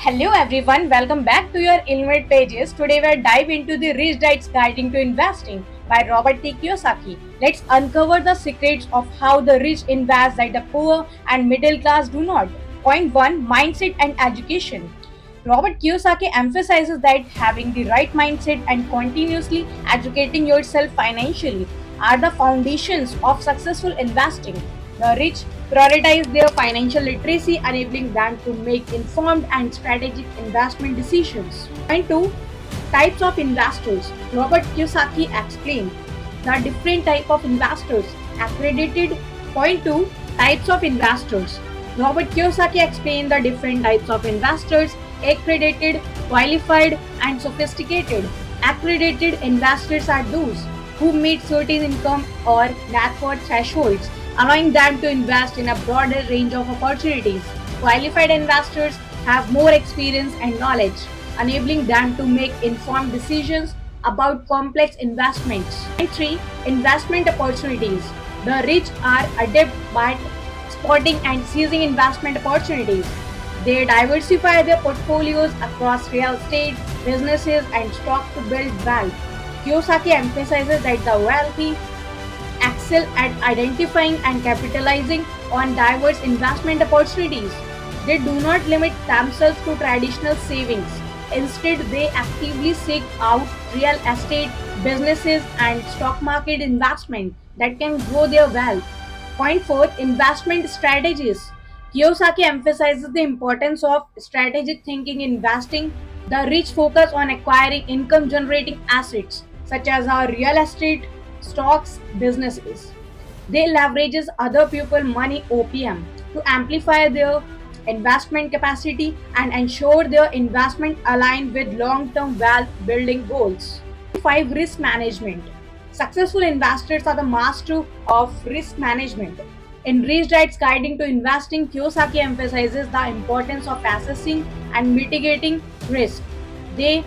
Hello everyone, welcome back to your Illuminate Pages. Today we'll dive into the Rich Dad's Guiding to Investing by Robert T. Kiyosaki. Let's uncover the secrets of how the rich invest that the poor and middle class do not. Point 1, Mindset and Education. Robert Kiyosaki emphasizes that having the right mindset and continuously educating yourself financially are the foundations of successful investing. The rich prioritize their financial literacy, enabling them to make informed and strategic investment decisions. Point 2, Types of investors. Robert Kiyosaki explained the different type of investors. Accredited. Point 2, Types of investors. Robert Kiyosaki explained the different types of investors: accredited, qualified, and sophisticated. Accredited investors are those who meet certain income or net worth thresholds, allowing them to invest in a broader range of opportunities. Qualified investors have more experience and knowledge, enabling them to make informed decisions about complex investments. And 3, Investment opportunities. The rich are adept at spotting and seizing investment opportunities. They diversify their portfolios across real estate, businesses, and stock to build wealth. Kiyosaki emphasizes that the wealthy excel at identifying and capitalizing on diverse investment opportunities. They do not limit themselves to traditional savings. Instead, they actively seek out real estate, businesses, and stock market investment that can grow their wealth. Point 4, Investment strategies. Kiyosaki emphasizes the importance of strategic thinking in investing. The rich focus on acquiring income generating assets such as our real estate, stocks, businesses. They leverages other people money OPM to amplify their investment capacity and ensure their investment align with long-term wealth building goals. 5, Risk management. Successful investors are the master of risk management. In Rich Dad's Guiding to Investing, Kiyosaki emphasizes the importance of assessing and mitigating risk. They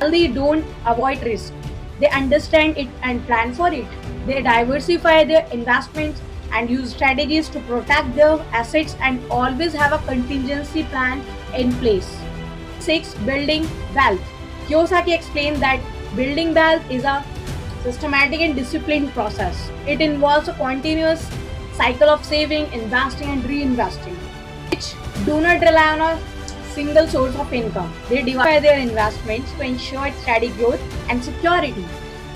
only don't avoid risk. They understand it and plan for it. They diversify their investments and use strategies to protect their assets and always have a contingency plan in place. 6, Building wealth. Kiyosaki explained that building wealth is a systematic and disciplined process. It involves a continuous cycle of saving, investing, and reinvesting, which do not rely on a single source of income. They diversify their investments to ensure steady growth and security.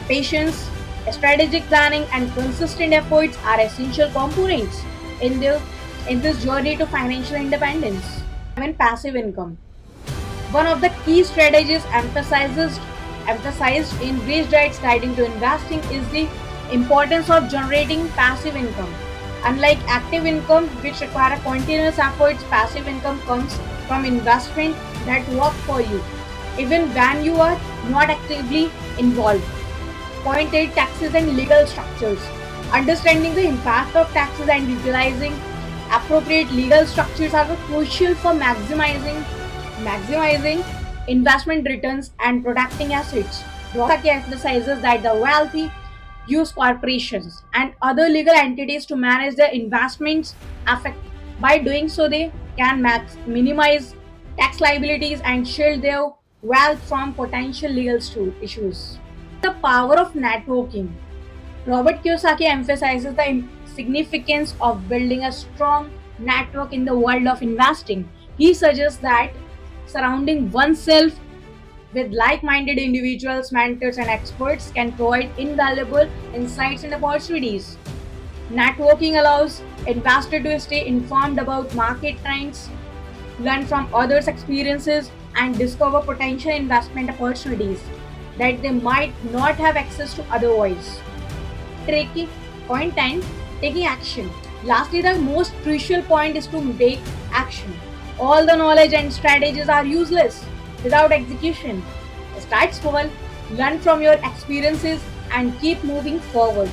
Patience, strategic planning, and consistent efforts are essential components in this journey to financial independence. 7, Passive income. One of the key strategies emphasized in Rich Dad's Guiding to Investing is the importance of generating passive income. Unlike active income, which require continuous efforts, passive income comes from investment that work for you, even when you are not actively involved. Point 8, Taxes and legal structures. Understanding the impact of taxes and utilizing appropriate legal structures are crucial for maximizing investment returns and protecting assets. Kiyosaki emphasizes that the wealthy use corporations and other legal entities to manage their investments effectively. By doing so, they can minimize tax liabilities and shield their wealth from potential legal issues. The power of networking. Robert Kiyosaki emphasizes the significance of building a strong network in the world of investing. He suggests that surrounding oneself with like-minded individuals, mentors, and experts can provide invaluable insights and opportunities. Networking allows investors to stay informed about market trends, learn from others' experiences, and discover potential investment opportunities that they might not have access to otherwise. Tricky. Point 10, Taking action. Lastly, the most crucial point is to take action. All the knowledge and strategies are useless without execution. Start small, learn from your experiences, and keep moving forward.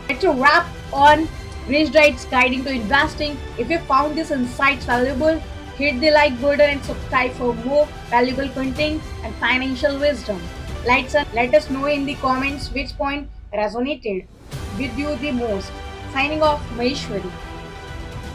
That's a wrap on Rich Dad's Guiding to Investing. If you found this insights valuable, hit the like button and subscribe for more valuable content and financial wisdom. Let us know in the comments which point resonated with you the most. Signing off, Maheshwari.